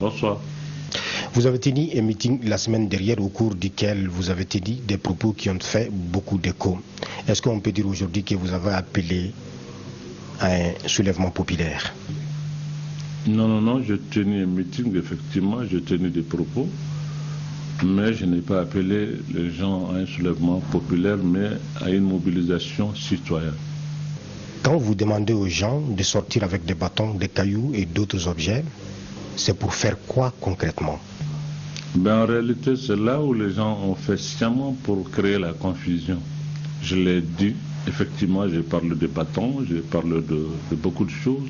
Bonsoir. Vous avez tenu un meeting la semaine dernière au cours duquel vous avez tenu des propos qui ont fait beaucoup d'écho. Est-ce qu'on peut dire aujourd'hui que vous avez appelé à un soulèvement populaire? Non, j'ai tenu un meeting, effectivement, j'ai tenu des propos, mais je n'ai pas appelé les gens à un soulèvement populaire, mais à une mobilisation citoyenne. Quand vous demandez aux gens de sortir avec des bâtons, des cailloux et d'autres objets, c'est pour faire quoi concrètement? En réalité, c'est là où les gens ont fait sciemment pour créer la confusion. Je l'ai dit, effectivement, j'ai parlé de bâtons, j'ai parlé de beaucoup de choses.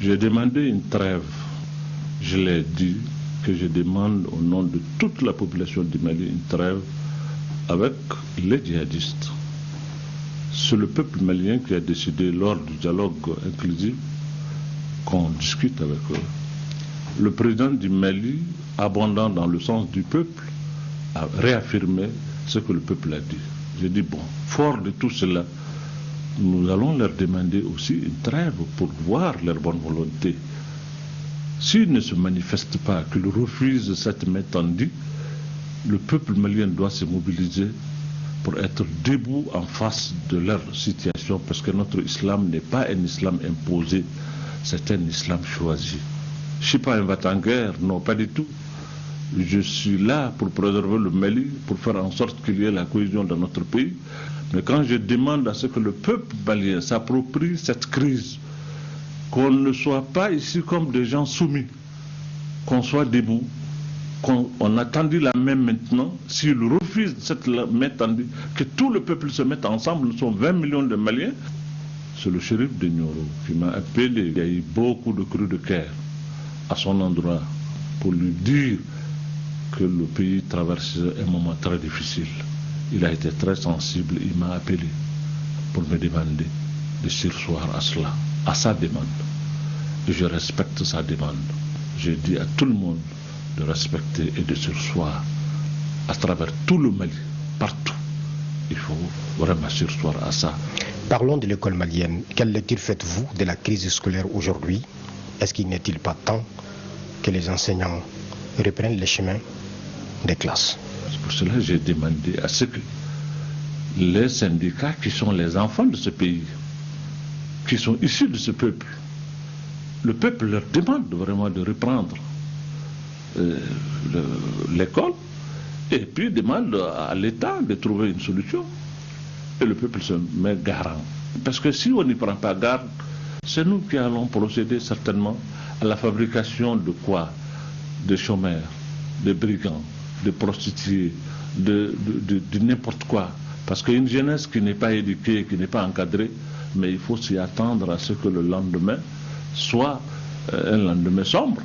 J'ai demandé une trêve. Je l'ai dit que je demande au nom de toute la population du Mali une trêve avec les djihadistes. C'est le peuple malien qui a décidé lors du dialogue inclusif qu'on discute avec eux. Le président du Mali, abondant dans le sens du peuple, a réaffirmé ce que le peuple a dit. J'ai dit, bon, fort de tout cela, nous allons leur demander aussi une trêve pour voir leur bonne volonté. S'ils ne se manifestent pas, qu'ils refusent cette main tendue, le peuple malien doit se mobiliser pour être debout en face de leur situation, parce que notre islam n'est pas un islam imposé, c'est un islam choisi. Je ne suis pas un va-t-en-guerre, non, pas du tout. Je suis là pour préserver le Mali, pour faire en sorte qu'il y ait la cohésion dans notre pays. Mais quand je demande à ce que le peuple malien s'approprie cette crise, qu'on ne soit pas ici comme des gens soumis, qu'on soit debout, qu'on a tendu la main maintenant, s'ils refusent cette main tendue, que tout le peuple se mette ensemble, nous sommes 20 millions de Maliens. C'est le shérif de Nioro qui m'a appelé, il y a eu beaucoup de cris de cœur à son endroit pour lui dire que le pays traverse un moment très difficile. Il a été très sensible, il m'a appelé pour me demander de surseoir à cela, à sa demande. Et je respecte sa demande. Je dis à tout le monde de respecter et de surseoir à travers tout le Mali, partout. Il faut vraiment surseoir à ça. Parlons de l'école malienne. Quelle lecture faites-vous de la crise scolaire aujourd'hui? Est-ce qu'il n'est-il pas temps que les enseignants reprennent les chemins des classes? C'est pour cela que j'ai demandé à ce que les syndicats qui sont les enfants de ce pays, qui sont issus de ce peuple, le peuple leur demande vraiment de reprendre l'école et puis demande à l'État de trouver une solution. Et le peuple se met garant. Parce que si on n'y prend pas garde, c'est nous qui allons procéder certainement à la fabrication de quoi? De chômeurs, de brigands, de prostituées, de n'importe quoi. Parce qu'une jeunesse qui n'est pas éduquée, qui n'est pas encadrée, mais il faut s'y attendre à ce que le lendemain soit un lendemain sombre.